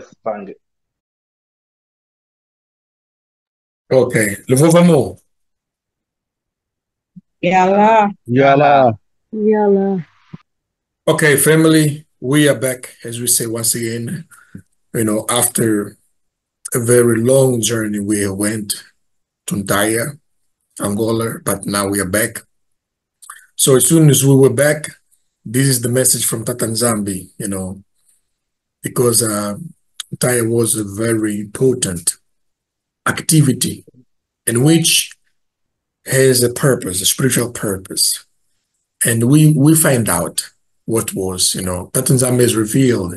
Yes, Pange. Okay, levou Yalla. Yala. Yala. Yalla. Okay, family, we are back, as we say once again, after a very long journey, we went to Ndaya, Angola, but now we are back. So as soon as we were back, this is the message from Tatanzambi, because Ndaya was a very important activity in which has a purpose, a spiritual purpose. And we find out what was, Tatanzambi has revealed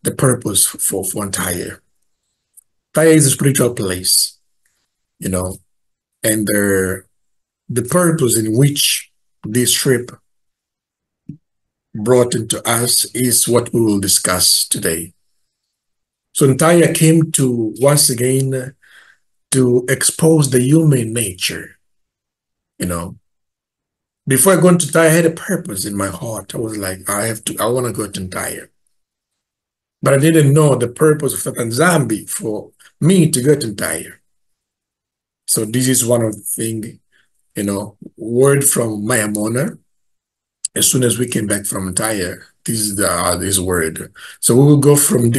the purpose for Ndaya. Ndaya is a spiritual place, and the purpose in which this trip brought into us is what we will discuss today. So Ntaya came to once again to expose the human nature. Before I go into Ntaya, I had a purpose in my heart. I was like, I want to go to Ntaya. But I didn't know the purpose of Tatanzambi for me to go to Ntaya. So this is one of the things, word from Mayamona. As soon as we came back from Tyre, this is this word. So we will go through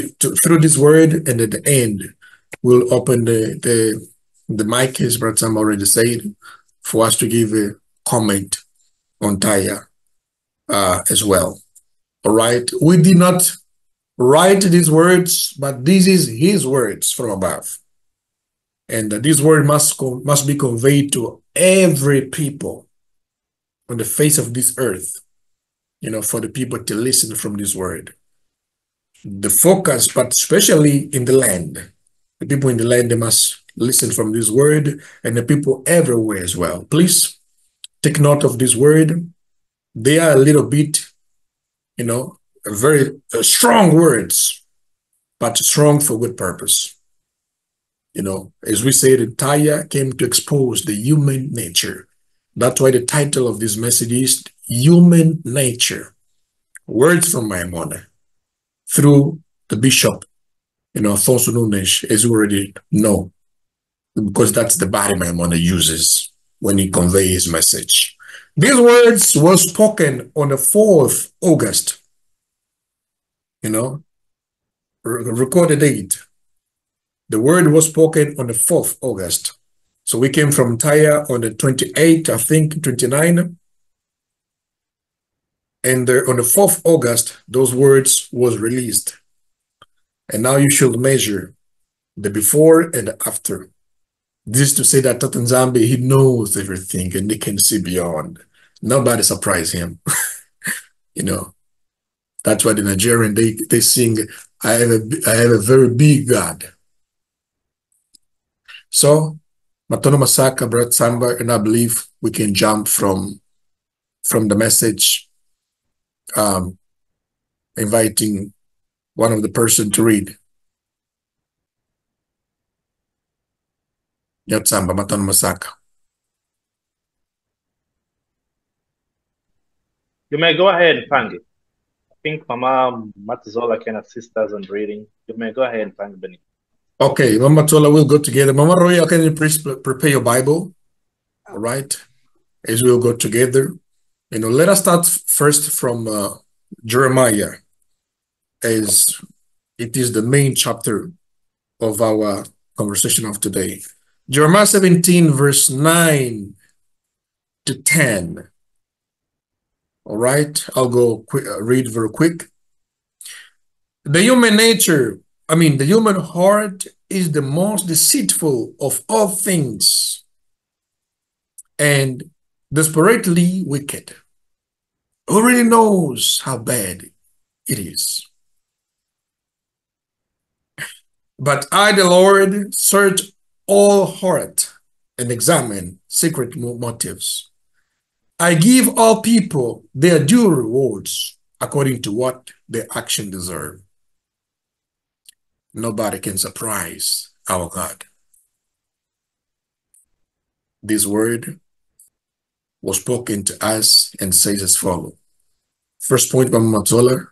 this word, and at the end, we'll open the mic, as Brother Sam already said, for us to give a comment on Tyre as well. All right. We did not write these words, but this is his words from above. And this word must be conveyed to every people on the face of this earth, for the people to listen from this word. The focus, but especially in the land, the people in the land, they must listen from this word, and the people everywhere as well. Please take note of this word. They are a little bit, very strong words, but strong for good purpose. As we said, Taya came to expose the human nature. That's why the title of this message is Human Nature. Words from Maimona through the bishop, Afonso Nunes, as you already know, because that's the body Maimona uses when he conveys his message. These words were spoken on the 4th August, recorded date. The word was spoken on the 4th August. So we came from Taya on the 28th, I think, 29. And on the 4th August, those words was released. And now you should measure the before and the after. This is to say that Tatanzambi, he knows everything and he can see beyond. Nobody surprised him. That's why the Nigerian, they sing, I have a very big God. So, Matono Masaka, Brad Samba, and I believe we can jump from the message, inviting one of the person to read. Yatsamba, Matono Masaka. You may go ahead, Pange. I think Mama Matizola can assist us in reading. You may go ahead, Pange Benny. Okay, Mama Tola, we'll go together. Mama Roya, can you please prepare your Bible? All right, as we'll go together. Let us start first from Jeremiah, as it is the main chapter of our conversation of today. Jeremiah 17, verse 9 to 10. All right, I'll go read very quick. The human heart is the most deceitful of all things and desperately wicked. Who really knows how bad it is? But I, the Lord, search all heart and examine secret motives. I give all people their due rewards according to what their action deserve. Nobody can surprise our God. This word was spoken to us and says as follows. First point, Mama Mazzola.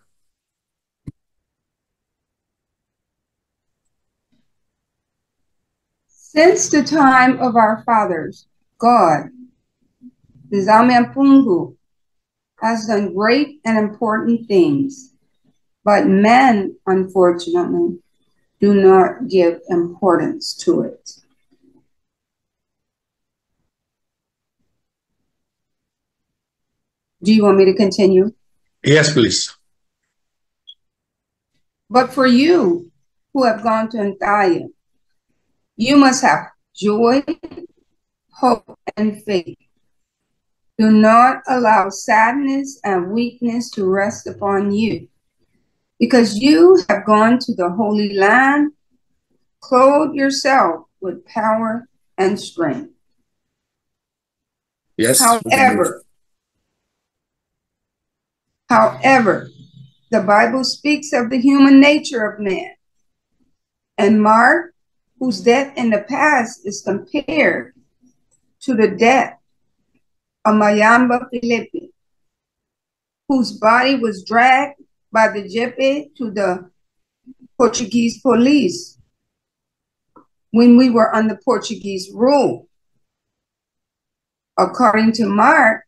Since the time of our fathers, God, Nzame Pungu, has done great and important things, but men, unfortunately, do not give importance to it. Do you want me to continue? Yes, please. But for you who have gone to Anthea, you must have joy, hope, and faith. Do not allow sadness and weakness to rest upon you, because you have gone to the Holy Land. Clothe yourself with power and strength. Yes. However, the Bible speaks of the human nature of man. And Mark, whose death in the past is compared to the death of Mayamba Filipe, whose body was dragged by the jepe to the Portuguese police when we were under Portuguese rule. According to Mark,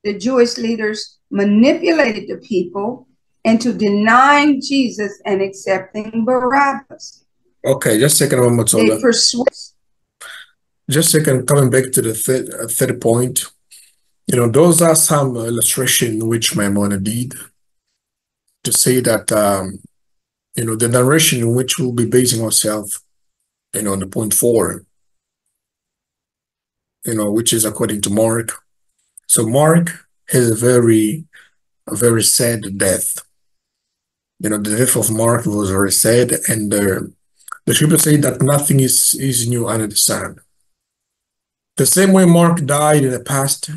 the Jewish leaders manipulated the people into denying Jesus and accepting Barabbas. Okay, just a second, They persuaded. Just a second, coming back to the third point. Those are some illustrations which my mother did to say that, the narration in which we'll be basing ourselves, on the point 4, which is according to Mark. So Mark has a very sad death. The death of Mark was very sad, and the scripture say that nothing is new under the sun. The same way Mark died in the past,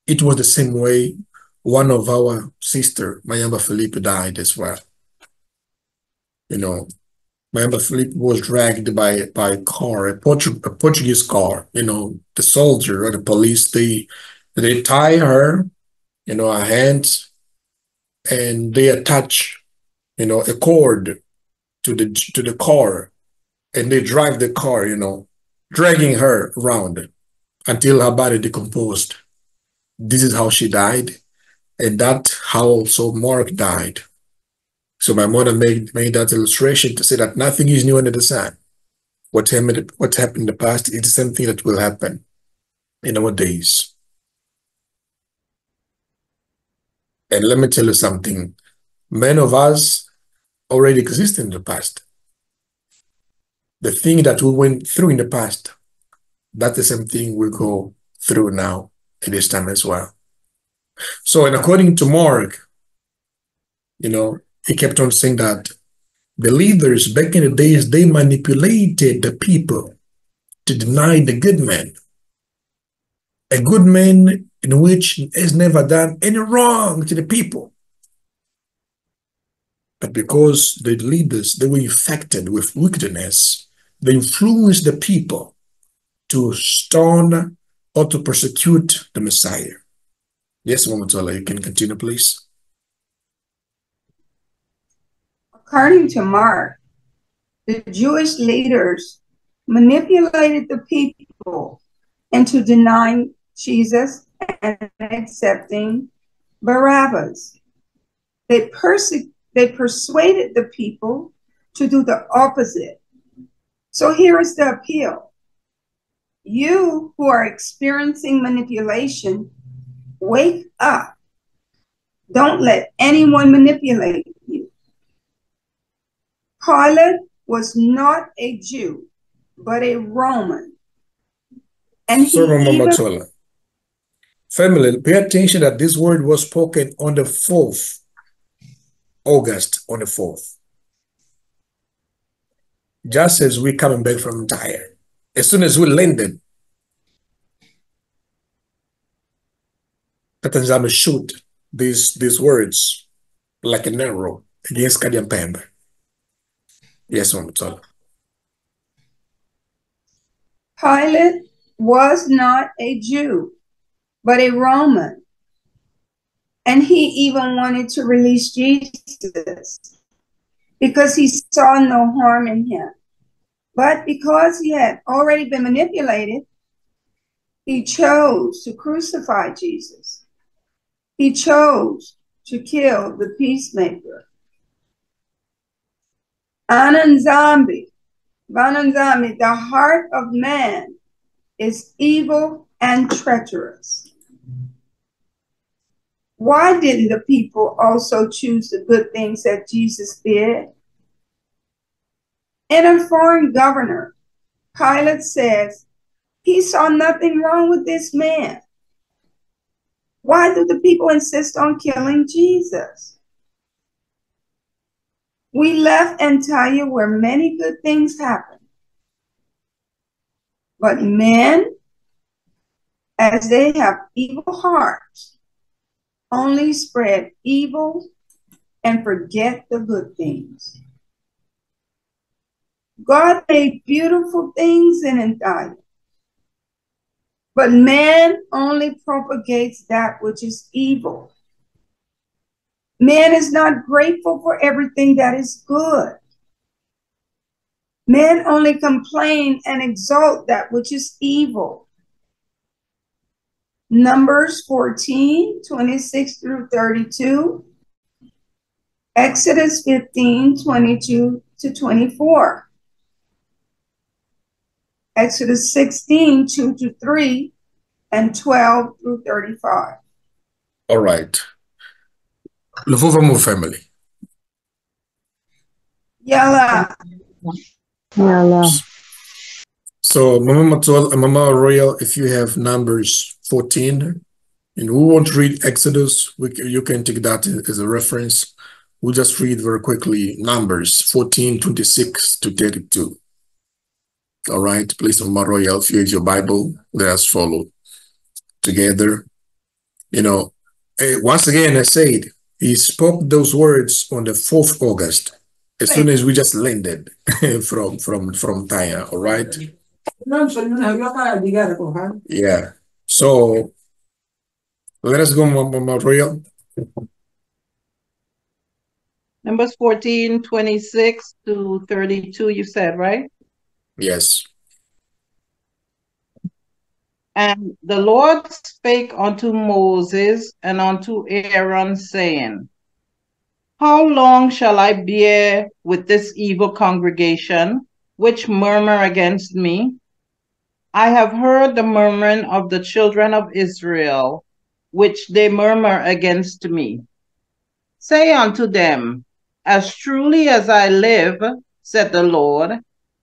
it was the same way one of our sister, Mayamba Felipe, died as well. Mayamba Felipe was dragged by a car, a Portuguese car. The soldier or the police, they tie her, her hands, and they attach, a cord to the car, and they drive the car, dragging her around until her body decomposed. This is how she died, and that's how also Mark died. So my mother made that illustration to say that nothing is new under the sun. What happened in the past is the same thing that will happen in our days. And let me tell you something. Many of us already exist in the past. The thing that we went through in the past, that's the same thing we go through now at this time as well. So, and according to Mark, he kept on saying that the leaders back in the days, they manipulated the people to deny the good man. A good man in which has never done any wrong to the people. But because the leaders, they were infected with wickedness, they influenced the people to stone or to persecute the Messiah. Yes, Mamatola, you can continue, please. According to Mark, the Jewish leaders manipulated the people into denying Jesus and accepting Barabbas. They persuaded the people to do the opposite. So here is the appeal. You who are experiencing manipulation, wake up. Don't let anyone manipulate you. Pilate was not a Jew, but a Roman. And Family, pay attention that this word was spoken on the 4th August, on the 4th. Just as we're coming back from Tyre. As soon as we landed, Katanzama shoot these words like an arrow against Kadiampembe. Yes, Mamatola. Pilate was not a Jew, but a Roman. And he even wanted to release Jesus because he saw no harm in him. But because he had already been manipulated, he chose to crucify Jesus. He chose to kill the peacemaker. Ananzambi, the heart of man is evil and treacherous. Why didn't the people also choose the good things that Jesus did? In a foreign governor, Pilate says he saw nothing wrong with this man. Why do the people insist on killing Jesus? We left Antioch where many good things happened. But men, as they have evil hearts, only spread evil and forget the good things. God made beautiful things in Antioch, but man only propagates that which is evil. Man is not grateful for everything that is good. Men only complain and exalt that which is evil. Numbers 14, 26 through 32. Exodus 15, 22 to 24. Exodus 16, 2 to 3, and 12 through 35. All right. Lufova family. Yalla. Yalla. So, Mama Royal, if you have Numbers 14, and we won't read Exodus, you can take that as a reference. We'll just read very quickly Numbers 14, 26 to 32. All right, please, Mama Royal, if you have your Bible, let us follow together. You know, once again, I said, he spoke those words on the 4th August, as soon as we just landed from Thailand, all right? Yeah. So let us go, Mama Royal. Numbers 14, 26 to 32, you said, right? Yes. And the Lord spake unto Moses and unto Aaron, saying, How long shall I bear with this evil congregation, which murmur against me? I have heard the murmuring of the children of Israel, which they murmur against me. Say unto them, As truly as I live, said the Lord,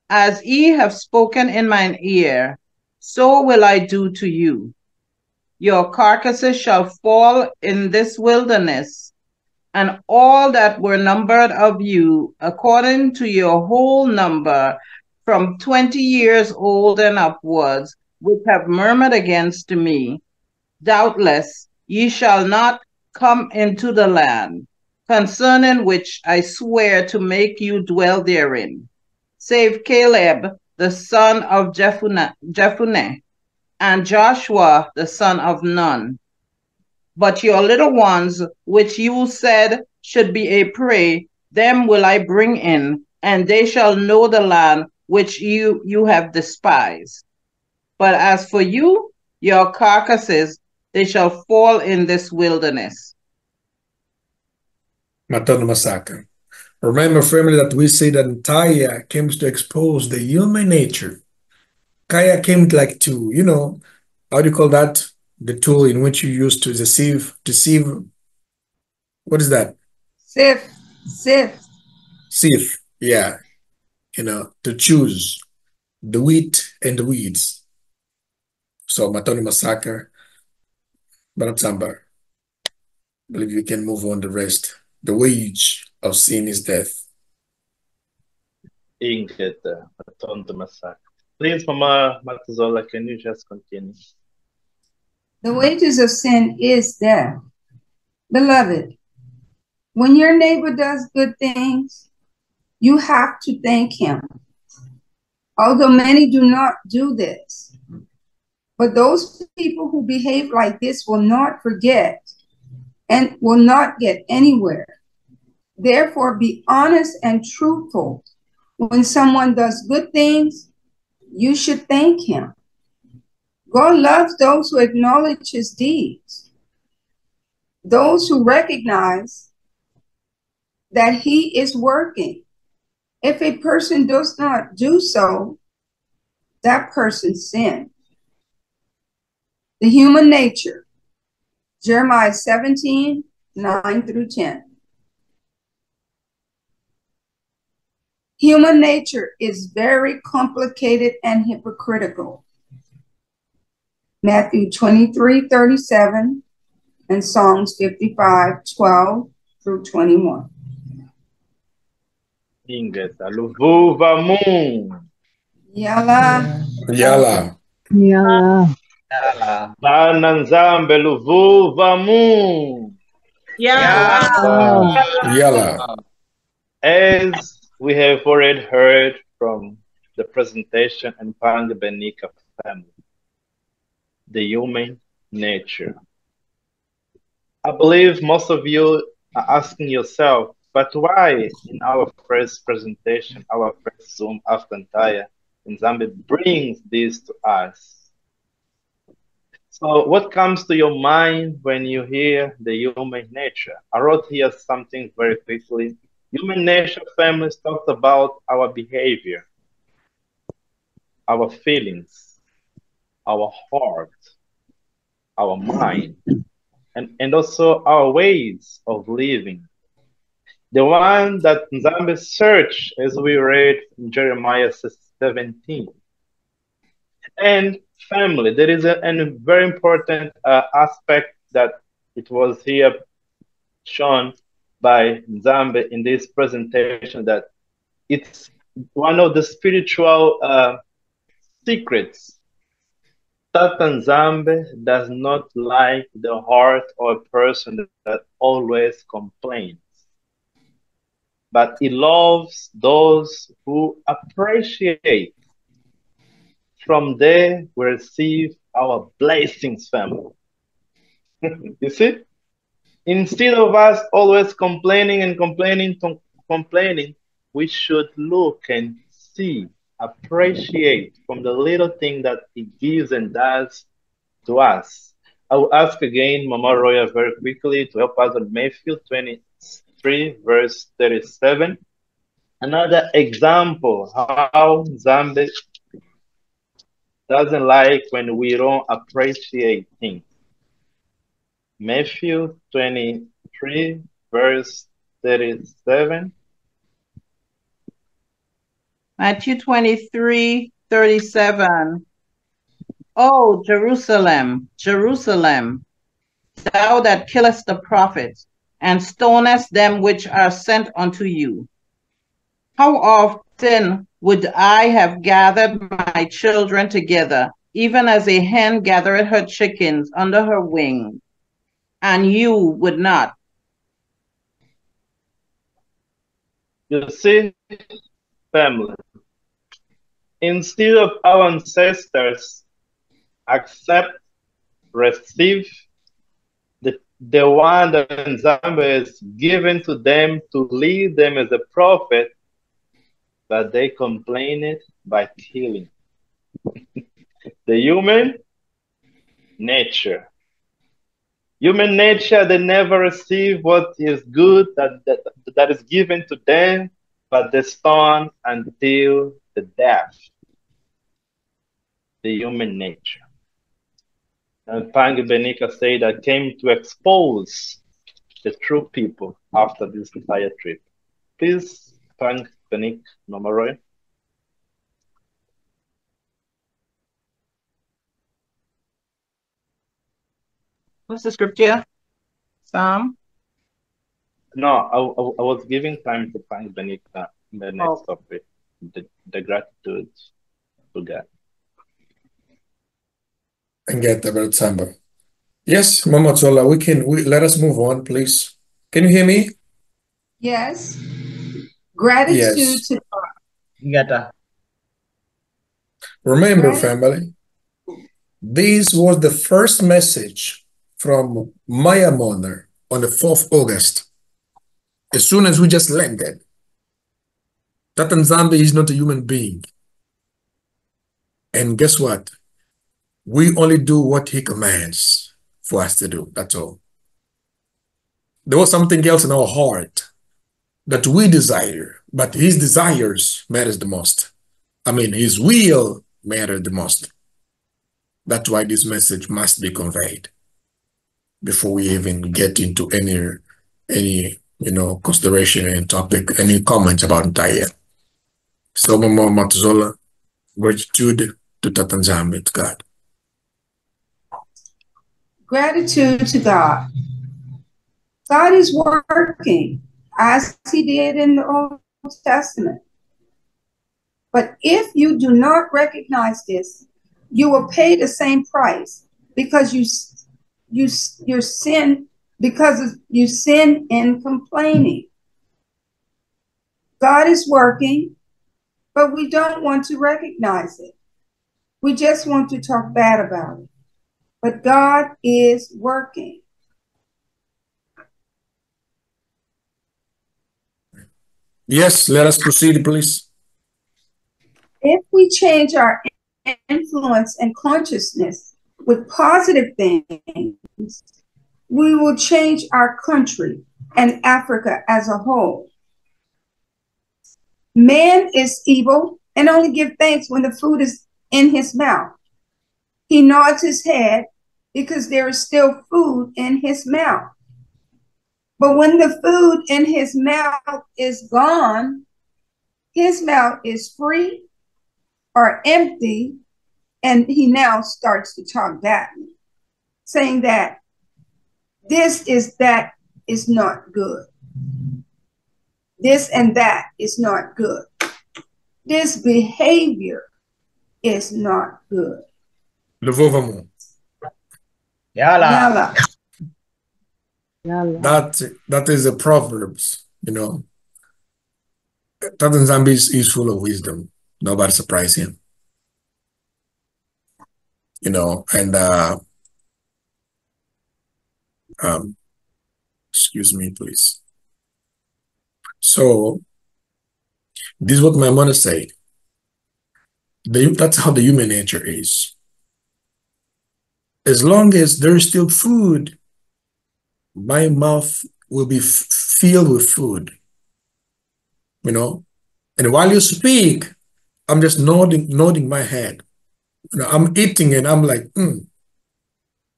as ye have spoken in mine ear, so will I do to you. Your carcasses shall fall in this wilderness, and all that were numbered of you, according to your whole number, from 20 years old and upwards, which have murmured against me, doubtless ye shall not come into the land, concerning which I swear to make you dwell therein, save Caleb the son of Jephunneh, and Joshua the son of Nun. But your little ones, which you said should be a prey, them will I bring in, and they shall know the land which you have despised. But as for you, your carcasses, they shall fall in this wilderness. Matano Masaka. Remember, family, that we say that Kaya came to expose the human nature. Kaya came like to, how do you call that? The tool in which you use to deceive. What is that? Sift. Sieve, yeah. To choose the wheat and the weeds. So Matoni Massacre, Banatsamba. I believe you can move on the rest. The wage of sin is death. Ingrid, Maton the Massacre. Please, Mama Matazola, can you just continue? The wages of sin is death. Beloved, when your neighbor does good things, you have to thank him. Although many do not do this. But those people who behave like this will not forget and will not get anywhere. Therefore, be honest and truthful When someone does good things, you should thank him. God loves those who acknowledge his deeds, those who recognize that he is working. If a person does not do so, that person sinned. The human nature, Jeremiah 17, 9 through 10. Human nature is very complicated and hypocritical. Matthew 23, 37 and Psalms 55, 12 through 21. Ingeta, luvuva moon. Yala. Yala. Yala. Yala. Bana nzambe luvuva moon. Yala. Yala. As we have already heard from the presentation and Pang Benika family, the human nature. I believe most of you are asking yourself, but why in our first presentation, our first Zoom after entire, Nzambe brings this to us? So what comes to your mind when you hear the human nature? I wrote here something very quickly. Human nature, families, talks about our behavior, our feelings, our heart, our mind, and also our ways of living. The one that Nzambe searched, as we read in Jeremiah 17. And family, there is a very important aspect that it was here shown by Nzambe in this presentation, that it's one of the spiritual secrets. That Nzambe does not like the heart of a person that always complains, but he loves those who appreciate. From there, we receive our blessings, family. You see? Instead of us always complaining and complaining, we should look and see, appreciate from the little thing that he gives and does to us. I will ask again Mama Roya very quickly to help us on Matthew 23, verse 37. Another example how Zambia doesn't like when we don't appreciate things. Matthew 23, verse 37. Matthew 23, 37. Oh, Jerusalem, Jerusalem, thou that killest the prophets, and stonest them which are sent unto you. How often would I have gathered my children together, even as a hen gathereth her chickens under her wing, and you would not. You see, family, instead of our ancestors accept, receive the one that Nzambe is given to them to lead them as a prophet, but they complain it by killing. The human nature. Human nature, they never receive what is good that is given to them, but they stone until the death. The human nature. And Pangi Benika said that came to expose the true people after this entire trip. Please, Pangi Benik Nomoroy. What's the scripture? Psalm? No, I was giving time to Pangi Benika in the next topic, the gratitude to God. And get about Samba. Yes, Mama Zola, let us move on, please. Can you hear me? Yes. Gratitude Yes. to God. Yata. Remember, family, this was the first message from Maya Mother on the 4th August. As soon as we just landed, Tatan Zambi is not a human being. And guess what? We only do what he commands for us to do. That's all. There was something else in our heart that we desire, but his desires matters the most. I mean, his will matters the most. That's why this message must be conveyed before we even get into any consideration and topic, any comments about diet. So, Mama Matuzola, gratitude to Tatanzambi, to God. Gratitude to God. God is working as he did in the Old Testament. But if you do not recognize this, you will pay the same price because you sin in complaining. God is working, but we don't want to recognize it. We just want to talk bad about it. But God is working. Yes, let us proceed, please. If we change our influence and consciousness with positive things, we will change our country and Africa as a whole. Man is evil and only give thanks when the food is in his mouth. He nods his head because there is still food in his mouth. But when the food in his mouth is gone, his mouth is free or empty, and he now starts to talk badly, saying that this is not good. This and that is not good. This behavior is not good. Levovamo. Yala. That is a Proverbs, Tatan Zambi is full of wisdom. Nobody surprised him. And excuse me, please. So this is what my mother said. That's how the human nature is. As long as there is still food, my mouth will be filled with food. And while you speak, I'm just nodding my head. I'm eating and I'm like,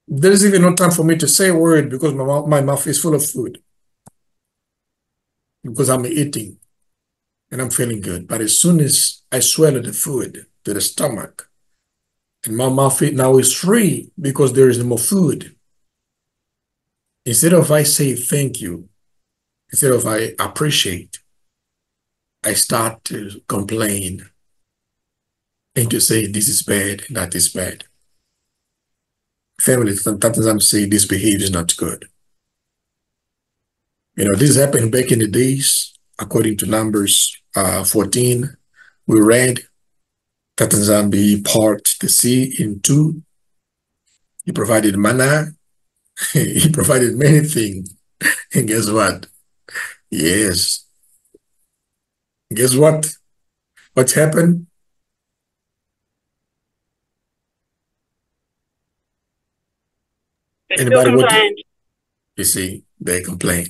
There's even no time for me to say a word because my mouth is full of food. Because I'm eating and I'm feeling good. But as soon as I swallow the food to the stomach, and my mouth now is free because there is no more food. Instead of I say thank you, instead of I appreciate, I start to complain and to say this is bad, that is bad. Family, sometimes say this behavior is not good. This happened back in the days, according to Numbers 14. We read that Zambi parted the sea in two. He provided manna. He provided many things. And guess what? Yes. Guess what? What happened? Anybody what? You see, they complain.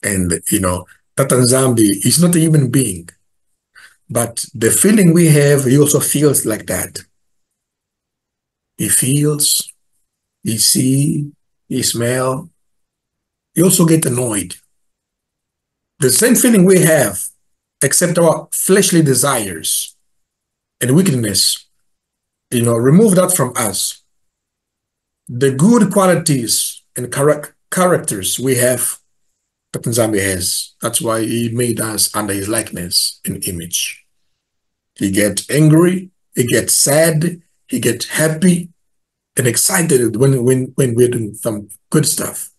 And Tatan Zambi is not a human being. But the feeling we have, he also feels like that. He feels, he see, he smell. He also get annoyed. The same feeling we have, except our fleshly desires and wickedness, remove that from us. The good qualities and characters we have, Tatan Zambi has. That's why he made us under his likeness and image. He gets angry, he gets sad, he gets happy and excited when we're doing some good stuff.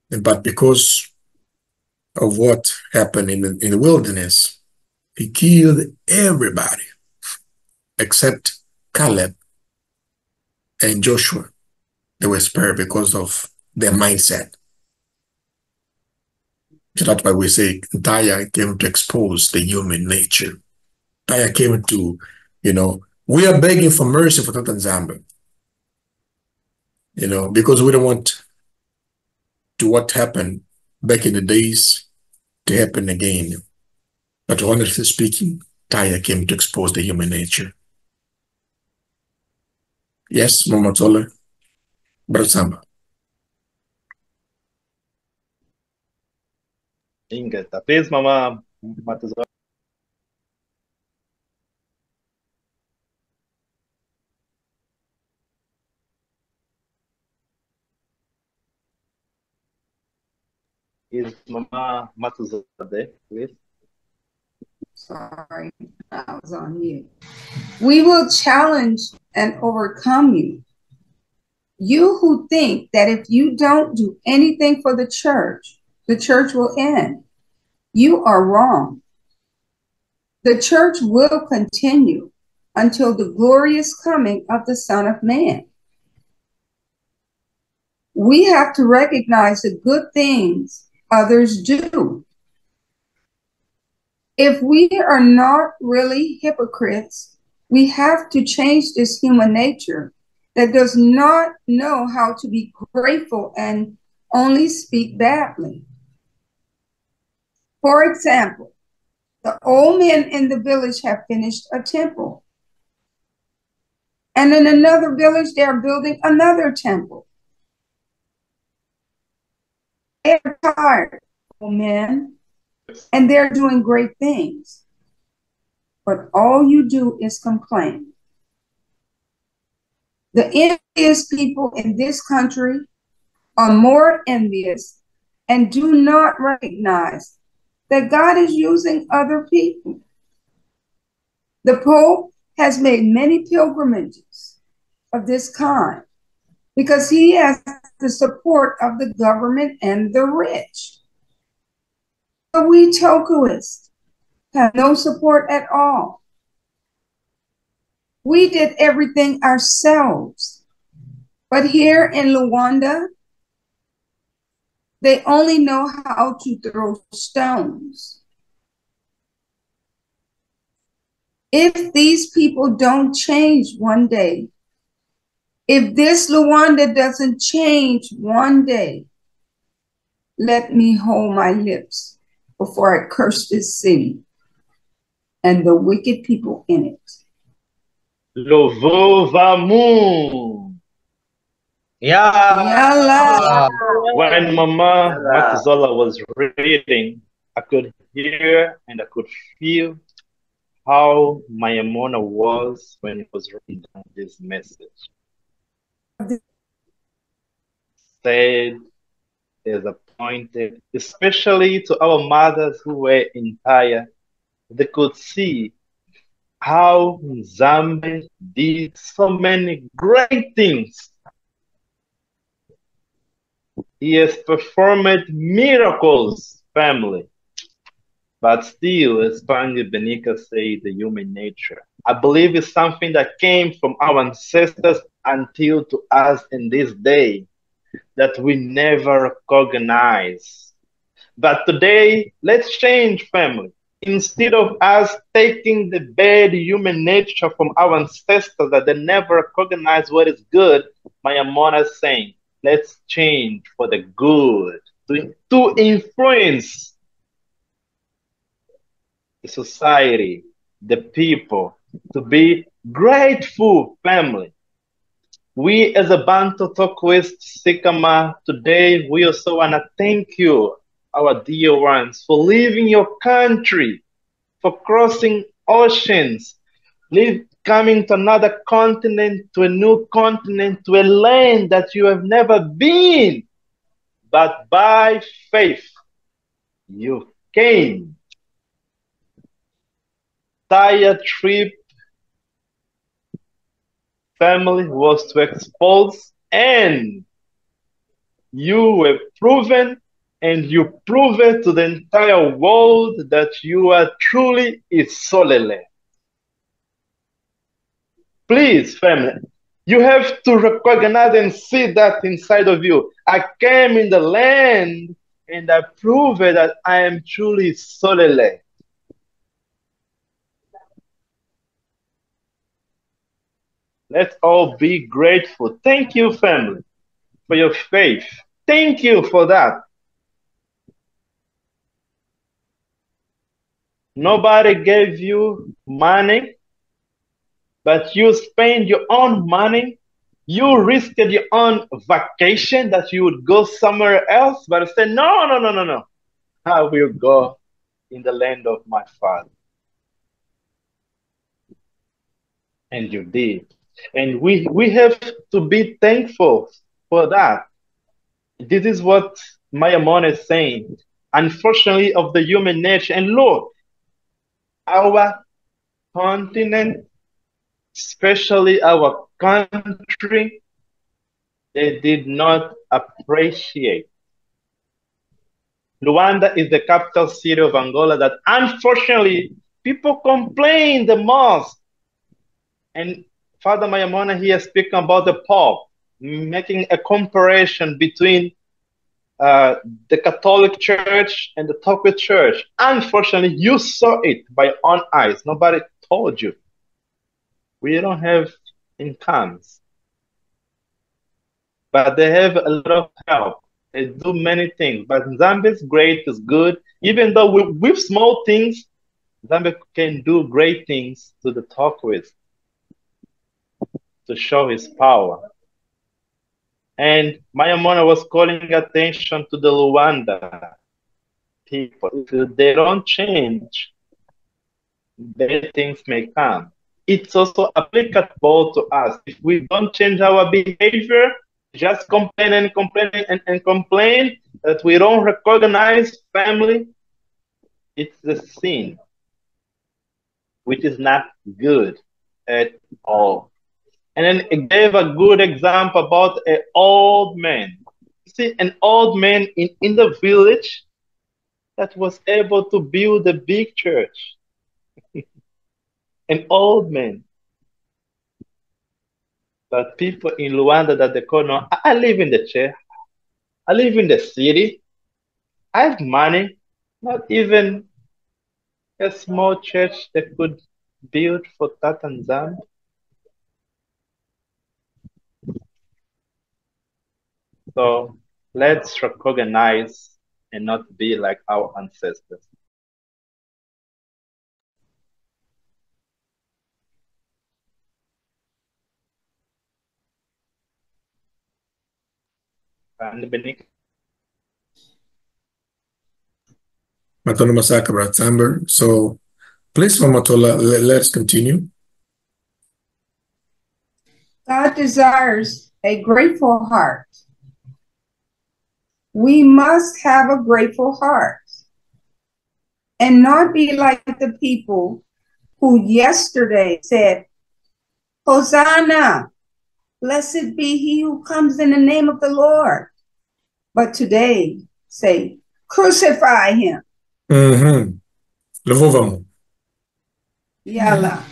But because of what happened in the wilderness, he killed everybody except Caleb and Joshua. They were spared because of their mindset. So that's why we say Daya came to expose the human nature. Daya came to, we are begging for mercy for Tanzania, because we don't want to what happened back in the days to happen again. But honestly speaking, Daya came to expose the human nature. Yes, Mama Tola, Brasamba. Inga, please, Mama Matuzola. Is Mama Matuzola there, please? Sorry, I was on mute. We will challenge and overcome you. You who think that if you don't do anything for the church will end. You are wrong. The church will continue until the glorious coming of the Son of Man. We have to recognize the good things others do. If we are not really hypocrites, we have to change this human nature that does not know how to be grateful and only speak badly. For example, the old men in the village have finished a temple. And in another village, they are building another temple. They're tired, old men, and they're doing great things. But all you do is complain. The envious people in this country are more envious and do not recognize that God is using other people. The Pope has made many pilgrimages of this kind because he has the support of the government and the rich. But we Tokoists have no support at all. We did everything ourselves. But here in Luanda, they only know how to throw stones. If these people don't change one day, if this Luanda doesn't change one day, let me hold my lips before I curse this city and the wicked people in it. Louvamos! Yalla. When Mama Matuzola was reading, I could hear and I could feel how Mayamona was when he was reading this message. Sad, disappointed, especially to our mothers who were in Taya. They could see how Nzambe did so many great things. He has performed miracles, family. But still, as Pangi Benika said, the human nature. I believe it's something that came from our ancestors until to us in this day that we never recognize. But today, let's change, family. Instead of us taking the bad human nature from our ancestors that they never recognize what is good, Mayamona is saying, let's change for the good, to influence the society, the people, to be grateful, family. We as a Bantu Tokoist Sikama, today we also want to thank you, our dear ones, for leaving your country, for crossing oceans, coming to another continent, to a new continent, to a land that you have never been. But by faith, you came. Entire trip family was to expose, and you were proven and you proved to the entire world that you are truly Isolele. Please, family, you have to recognize and see that inside of you. I came in the land and I prove that I am truly solely. Let's all be grateful. Thank you, family, for your faith. Thank you for that. Nobody gave you money, but you spend your own money. You risked your own vacation that you would go somewhere else, but said, no, no, no, no, no. I will go in the land of my father. And you did. And we have to be thankful for that. This is what Mayamon is saying. Unfortunately, of the human nature. And look, our continent, especially our country, they did not appreciate. Luanda is the capital city of Angola that unfortunately people complain the most. And Father Mayamona here speaking about the Pope, making a comparison between the Catholic Church and the Toko Church. Unfortunately, you saw it by your own eyes. Nobody told you. We don't have incomes, but they have a lot of help. They do many things, but Zambia is great, is good. Even though with small things, Zambia can do great things to the Tokoist to show his power. And Mayamona was calling attention to the Luanda people. If they don't change, bad things may come. It's also applicable to us. If we don't change our behavior, just complain and complain and complain that we don't recognize family, it's a sin, which is not good at all. And then it gave a good example about an old man. See, an old man in the village that was able to build a big church. An old man. But people in Luanda that they call now, I live in the church. I live in the city. I have money. Not even a small church they could build for Tatanzam. So let's recognize and not be like our ancestors. And Benik, Matono Masaka Bratamber. So please, Mamatola, let's continue. God desires a grateful heart. We must have a grateful heart and not be like the people who yesterday said, Hosanna, blessed be he who comes in the name of the Lord. But today say, crucify him. Mm-hmm. Levovamo. Yalla.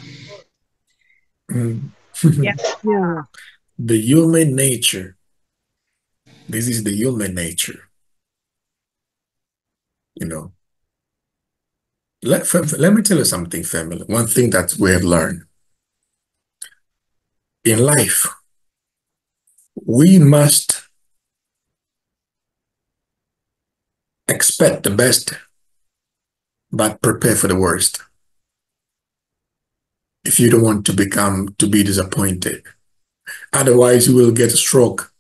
Yeah. Yeah. The human nature. This is the human nature. You know, let me tell you something, family. One thing that we have learned in life, we must expect the best, but prepare for the worst. If you don't want to be disappointed, otherwise you will get a stroke,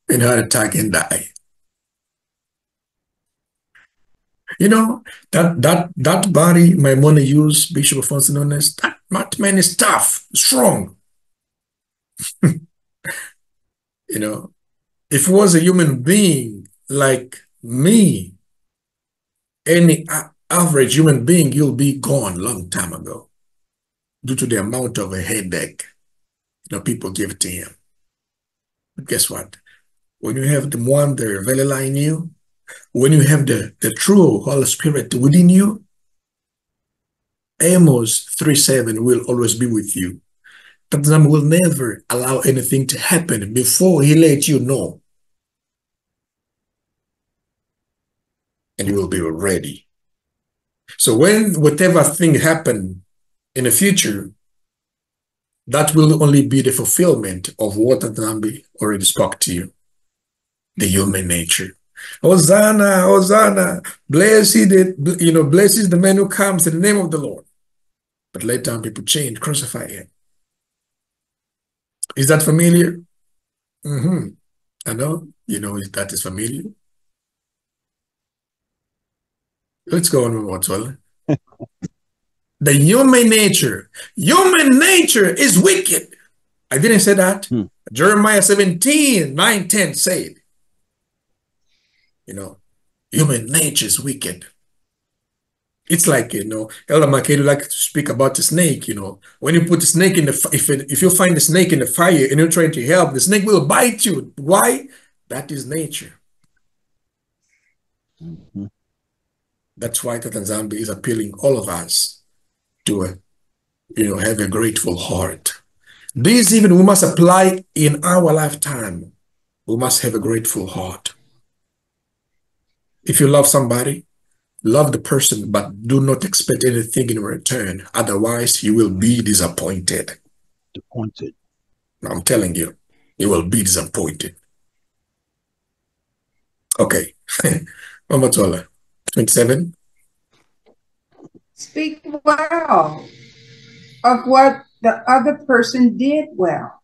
and heart attack, and die. You know, that body my money use, Bishop Afonso Nones, that man is tough, strong. You know, if it was a human being like me, any average human being, you'll be gone long time ago due to the amount of a headache people give to him. But guess what? When you have the one that Velila in you, when you have the true Holy Spirit within you, Amos 3:7 will always be with you. That will never allow anything to happen before he let you know. and you will be ready. So when whatever thing happen in the future, that will only be the fulfillment of what Adambi already spoke to you, the human nature. Hosanna, Hosanna, blessed is the man who comes in the name of the Lord. But let down people chained, crucify him. Is that familiar? I know, that is familiar. Let's go on with what's well. The human nature is wicked. I didn't say that. Jeremiah 17, 9, 10 said, human nature is wicked. It's like, Elder Makedu like to speak about the snake, when you put the snake in the, if you find the snake in the fire and you're trying to help, the snake will bite you. Why? That is nature. That's why Tata Nzambi is appealing all of us to, have a grateful heart. This even we must apply in our lifetime. We must have a grateful heart. If you love somebody, love the person, but do not expect anything in return. Otherwise, you will be disappointed. I'm telling you, you will be disappointed. Okay. Mama Tola, 27. Speak well of what the other person did well.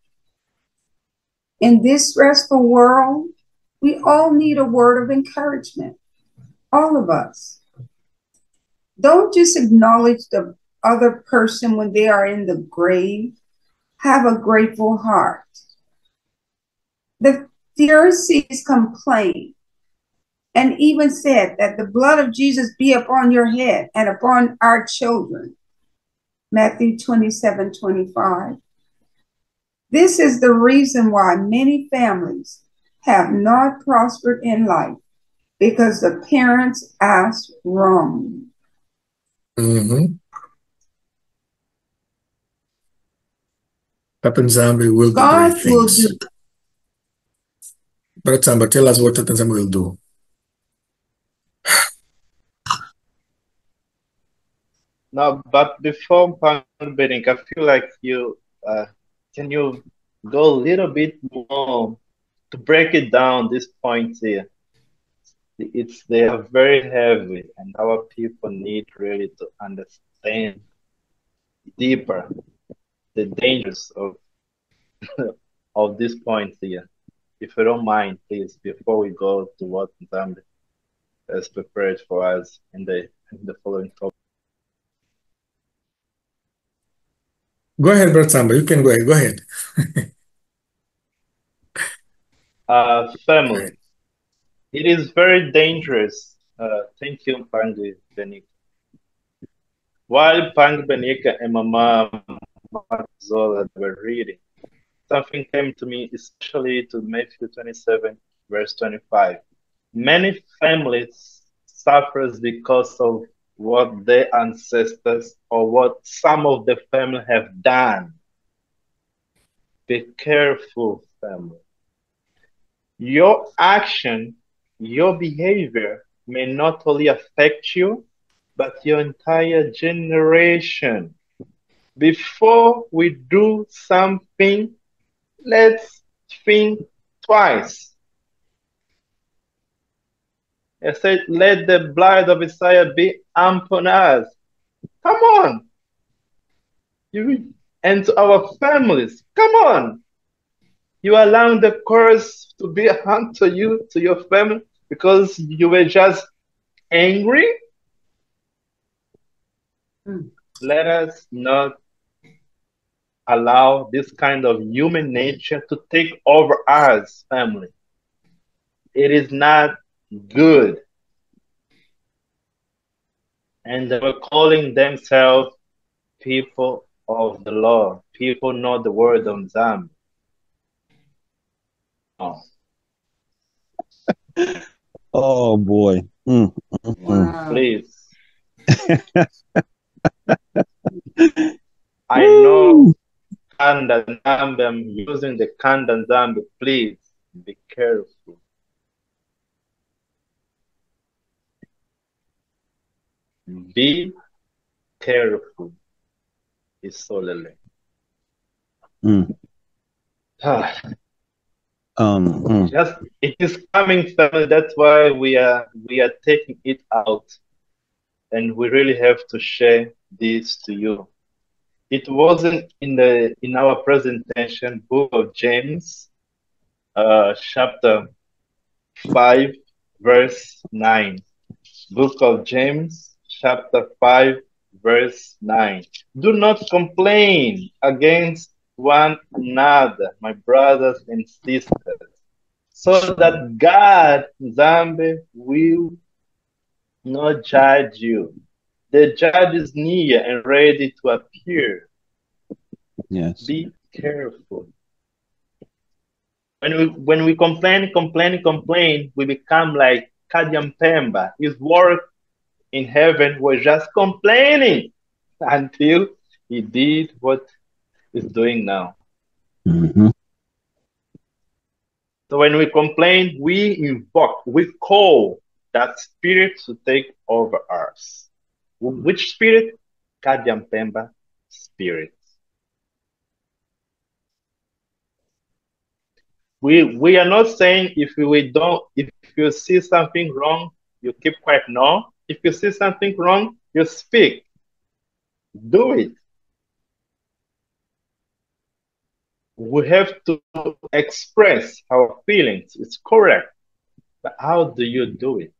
In this stressful world, we all need a word of encouragement. All of us. Don't just acknowledge the other person when they are in the grave. Have a grateful heart. The Pharisees complained and even said that the blood of Jesus be upon your head and upon our children. Matthew 27:25. This is the reason why many families have not prospered in life, because the parents asked wrong. Tata Nzambi will do great things. Brother Tamba, tell us what Tata Nzambi will do. No, but before Bening, I feel like can you go a little bit more to break it down, these points here? They are very heavy, and our people need really to understand deeper the dangers of these points here. If you don't mind, please, before we go to what Nzambi has prepared for us in the following topic. Go ahead, Brother Tamba. You can go ahead. Go ahead. Family. It is very dangerous. Thank you, Pangi Benika. While Pangi Benika and Mama Zola were reading, something came to me, especially to Matthew 27, verse 25. Many families suffers because of what their ancestors or what some of the family have done. Be careful, family. Your action, your behavior may not only affect you, but your entire generation. Before we do something, let's think twice. I said, let the blood of Messiah be upon us. Come on. And to our families, come on. You allowing the curse to be unto you, to your family, because you were just angry? Let us not allow this kind of human nature to take over us, family. It is not good. And they were calling themselves people of the law. People know the word of Nzambi. Oh. Oh boy. Wow. Please. I know Kanda Nzambi, I'm using the Kanda Nzambi. Please be careful. Be careful. Isolele. Mm. Just it is coming, family. That's why we are taking it out, and we really have to share this to you. It wasn't in our presentation, Book of James, chapter 5, verse 9. Book of James, chapter 5, verse 9. Do not complain against one another, my brothers and sisters, so that God, Zambe, will not judge you. The judge is near and ready to appear. Yes. Be careful. When we complain, we become like Kadiampemba. His work in heaven was just complaining until he did what he's doing now. Mm-hmm. So when we complain, we call that spirit to take over us. Which spirit? Kadiampemba spirit. We are not saying if you see something wrong, you keep quiet. No. If you see something wrong, you speak. Do it. We have to express our feelings. It's correct. But how do you do it?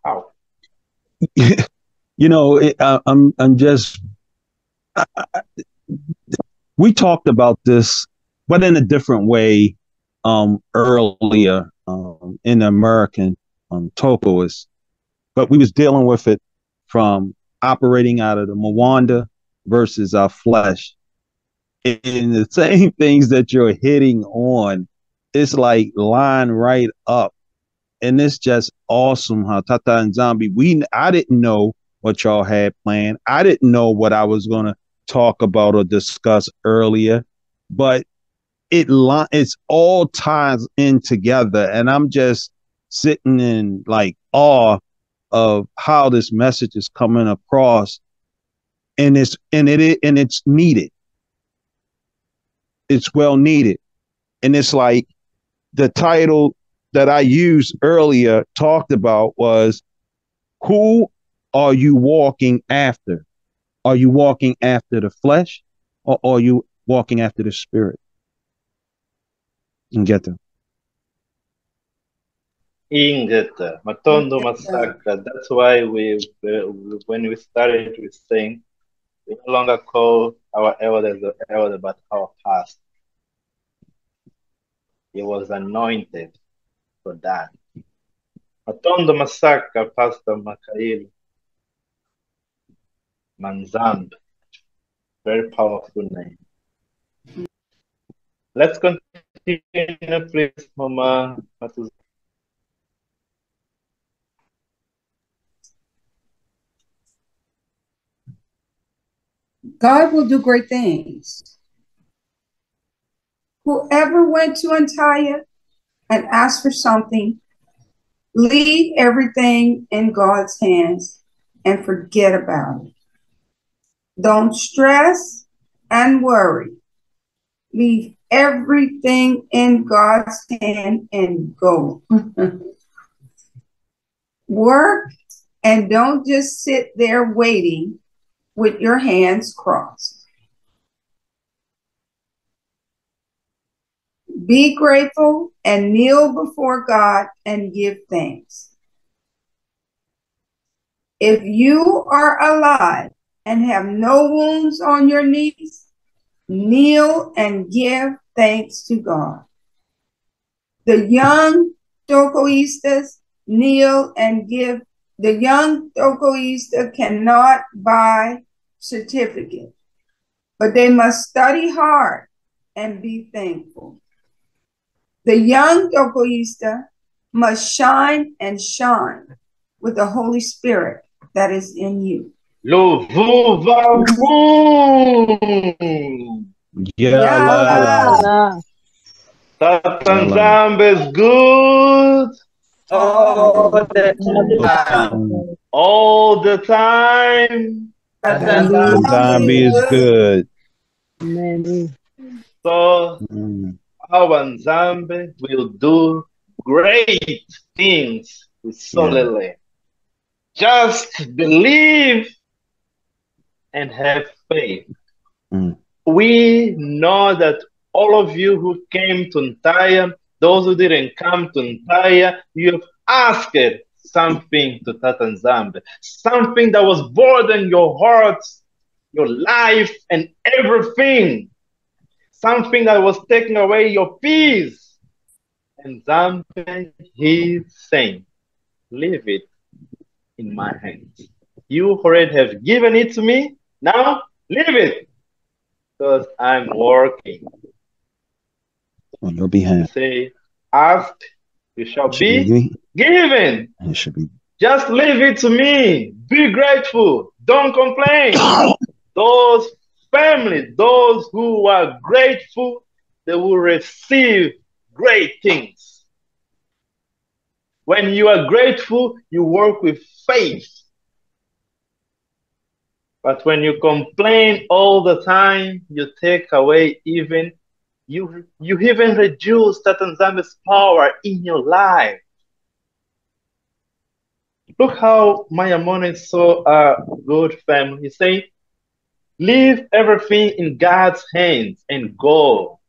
How? You know, I'm just. We talked about this, but in a different way, earlier, in the American, Toko is, but we was dealing with it from operating out of the Mwanda versus our flesh. And the same things that you're hitting on, it's like line right up. And it's just awesome how Tata and Zombie, I didn't know what y'all had planned. I didn't know what I was gonna talk about or discuss earlier, but it's all ties in together. And I'm just sitting in like awe of how this message is coming across, and it's needed. It's well needed. And it's like the title that I used earlier talked about was, who are you walking after? Are you walking after the flesh, or are you walking after the spirit? And get them. Ingeta, Matondo Masaka. That's why when we started, we saying we no longer call our elders the elder, but our pastor. He was anointed for that. Matondo Masaka, Pastor Makail Manzamb. Very powerful name. Let's continue, please, Mama. God will do great things. Whoever went to Antioch and asked for something, leave everything in God's hands and forget about it. Don't stress and worry. Leave everything in God's hand and go. Work, and don't just sit there waiting with your hands crossed. Be grateful and kneel before God and give thanks. If you are alive and have no wounds on your knees, kneel and give thanks to God. The young Tokoistas kneel and give. The young Tokoista cannot buy certificate, but they must study hard and be thankful. The young Tokoista must shine and shine with the Holy Spirit that is in you. Yalla. Yalla. Tatanzambe is good. all the all the time. time. All the time. Tatanzambi Zombie is good. So Mm, our Nzambe will do great things with yeah. solely. Just believe and have faith. Mm, We know that all of you who came to Ntaya, those who didn't come to Ntaya, you have asked something to Tata Nzambe, something that was burdening your hearts, your life, and everything, something that was taking away your peace. And Nzambe, he's saying, leave it in my hands. You already have given it to me. Now, leave it because I'm working. on your He behalf. say, ask, you shall Should be be me. given. It should be. Just leave it to me. Be grateful. Don't complain. Those families, those who are grateful, they will receive great things. When you are grateful, you work with faith. But when you complain all the time, you take away even you even reduce Satan Zambi's power in your life. Look how Mayamona is so good family. He's saying, leave everything in God's hands and go.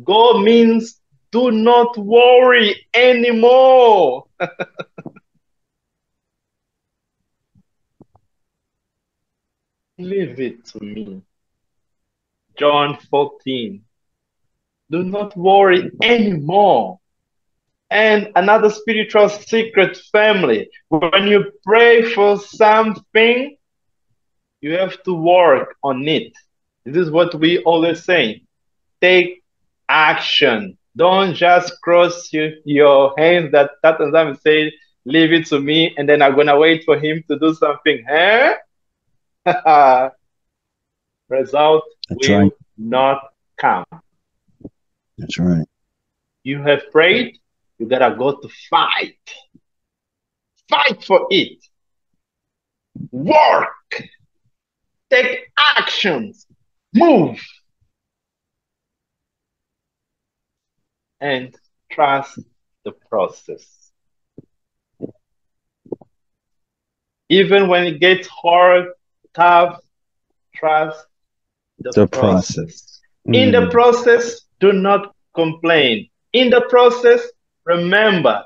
Go means do not worry anymore. Leave it to me. John 14. Do not worry anymore. And another spiritual secret family. When you pray for something, you have to work on it. This is what we always say. Take action. Don't just cross your hands that Tatanzam said, leave it to me, and then I'm going to wait for him to do something. Huh? Result That's right. will not come. That's right. You have prayed, you got to go to fight. Fight for it. Work. Take actions. Move. And trust the process. Even when it gets hard, tough, trust the The process. process. In the Mm, process, do not complain. In the process, remember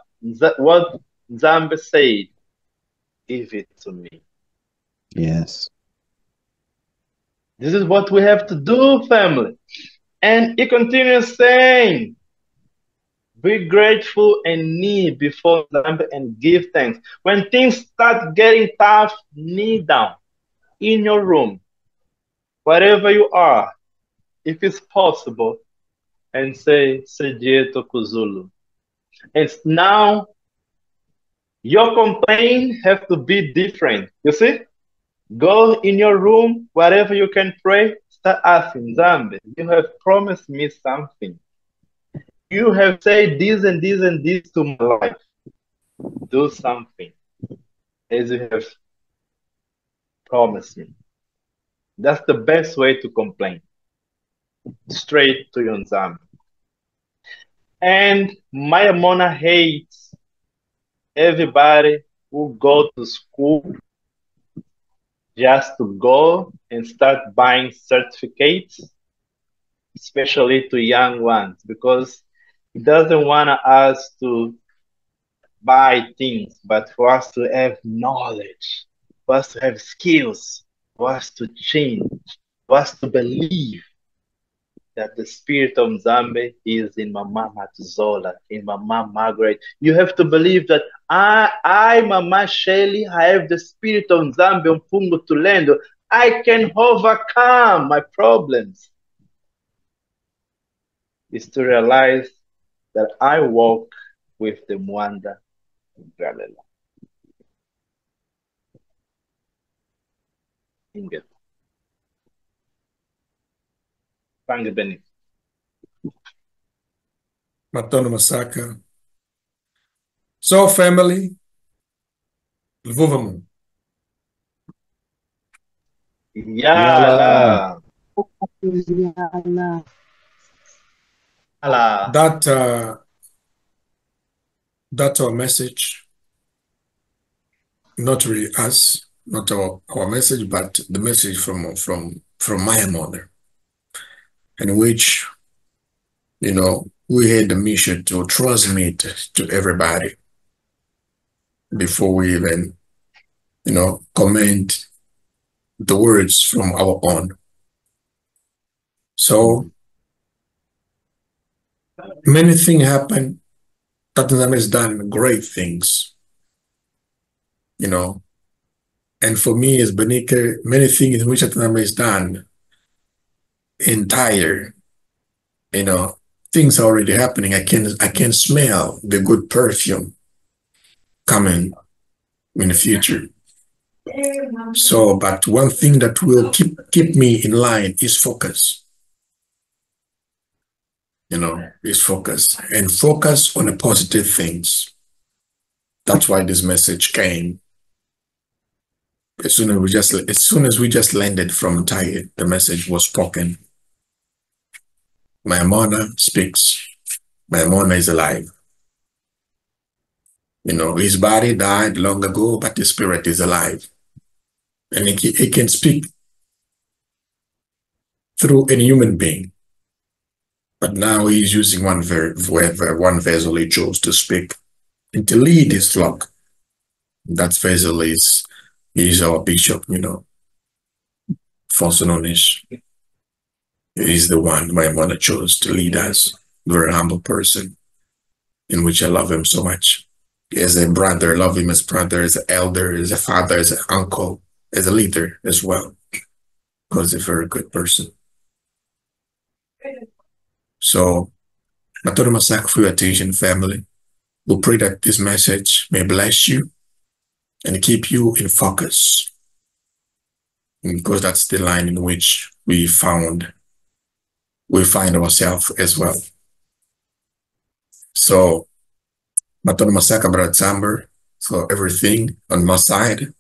what Zambi said, give it to me. yes. This is what we have to do, family. And he continues saying, be grateful and kneel before Zambi and give thanks. When things start getting tough, kneel down in your room, wherever you are, if it's possible, and say, Seje Toko Zulu. And now your complaint have to be different. You see? Go in your room, wherever you can pray, start asking Zambi, you have promised me something. You have said this and this and this to my life. Do something as you have promised me. That's the best way to complain. Straight to your Zambi. And Maya Mona hates everybody who go to school just to go and start buying certificates, especially to young ones, because he doesn't want us to buy things, but for us to have knowledge, for us to have skills, for us to change, for us to believe that the spirit of Nzambe is in Mama Matuzola, in Mama Margaret. You have to believe that Mama Shelly, I have the spirit of Nzambe Mpungu Tulendo. I can overcome my problems. Is to realize that I walk with the Mwanda Galela. Inget. Pange Beni. Matono Masaka. So, family, Lvuvamo. Yala. Yala. That's our message. Not really us, not our message, but the message from my mother, in which we had the mission to transmit to everybody before we even comment the words from our own. So many things happen. Tottenham has done great things, and for me as Benika, many things which Tottenham has done entire, things are already happening. I can smell the good perfume coming in the future. So, but one thing that will keep me in line is focus. Is focus and focus on the positive things. That's why this message came. As soon as we just landed from Thai, the message was spoken. My mother speaks. My mother is alive. His body died long ago, but his spirit is alive. And he can speak through any human being. But now he's using one vessel he chose to speak and to lead his flock. That vessel is our bishop, Fonsononis. He's the one my mother chose to lead us. Very humble person, in which I love him so much. As a brother, I love him as brother, as an elder, as a father, as an uncle, as a leader as well. Because he's a very good person. So, Matoro Masak for your attention, family. We pray that this message may bless you and keep you in focus. Because that's the line in which we find ourselves as well. So, Matoro Masaka Bratsamber, so everything on my side,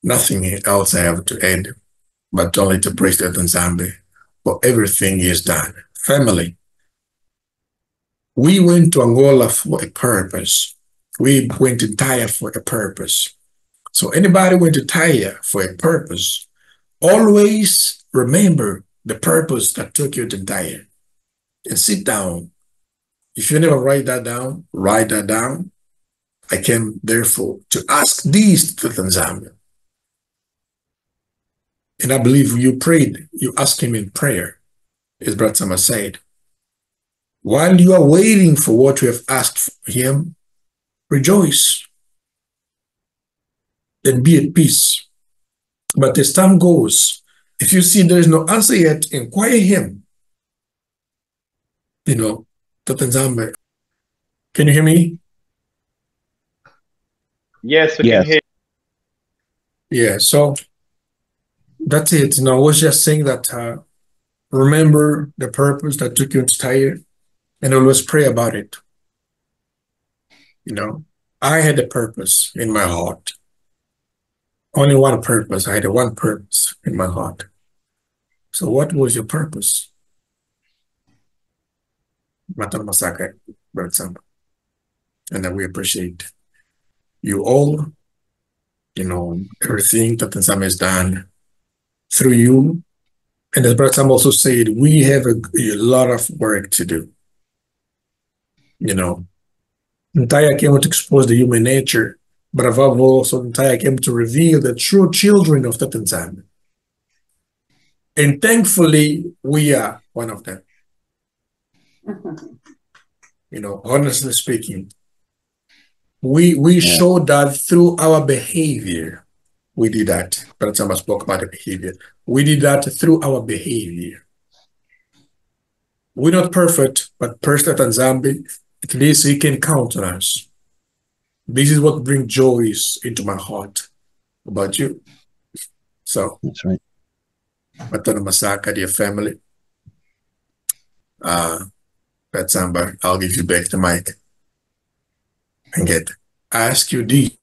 nothing else I have to add, but only to praise the Nzambe for everything he has done. Family, we went to Angola for a purpose. We went to Thai for a purpose. So anybody went to Thai for a purpose, always remember the purpose that took you to Thai and sit down. If you never write that down, write that down. I came therefore to ask these to Tanzania. And I believe you prayed, you asked him in prayer, as Brother Sama said. While you are waiting for what you have asked him, rejoice and be at peace. But as time goes, if you see there is no answer yet, inquire him. Tatanzambe. Can you hear me? Yes, we can hear. Yeah, so that's it. I was just saying that remember the purpose that took you to Tyre and always pray about it. I had a purpose in my heart. Only one purpose. I had one purpose in my heart. So what was your purpose? Matan Masaka, for example. And then we appreciate you all, everything that Sam has done through you. And as Brother Sam also said, we have a lot of work to do. Entire came to expose the human nature, but above all, so Entire came to reveal the true children of Tatanzan. And thankfully, we are one of them. Honestly speaking, we showed that through our behavior. We did that. Brother Sama spoke about the behavior. We did that through our behavior. We're not perfect, but Pastor Tanzambi, at least he can count on us. This is what brings joy into my heart about you. So, that's right. Matana Masaka, dear family. Samba, I'll give you back the mic and get I ask you this.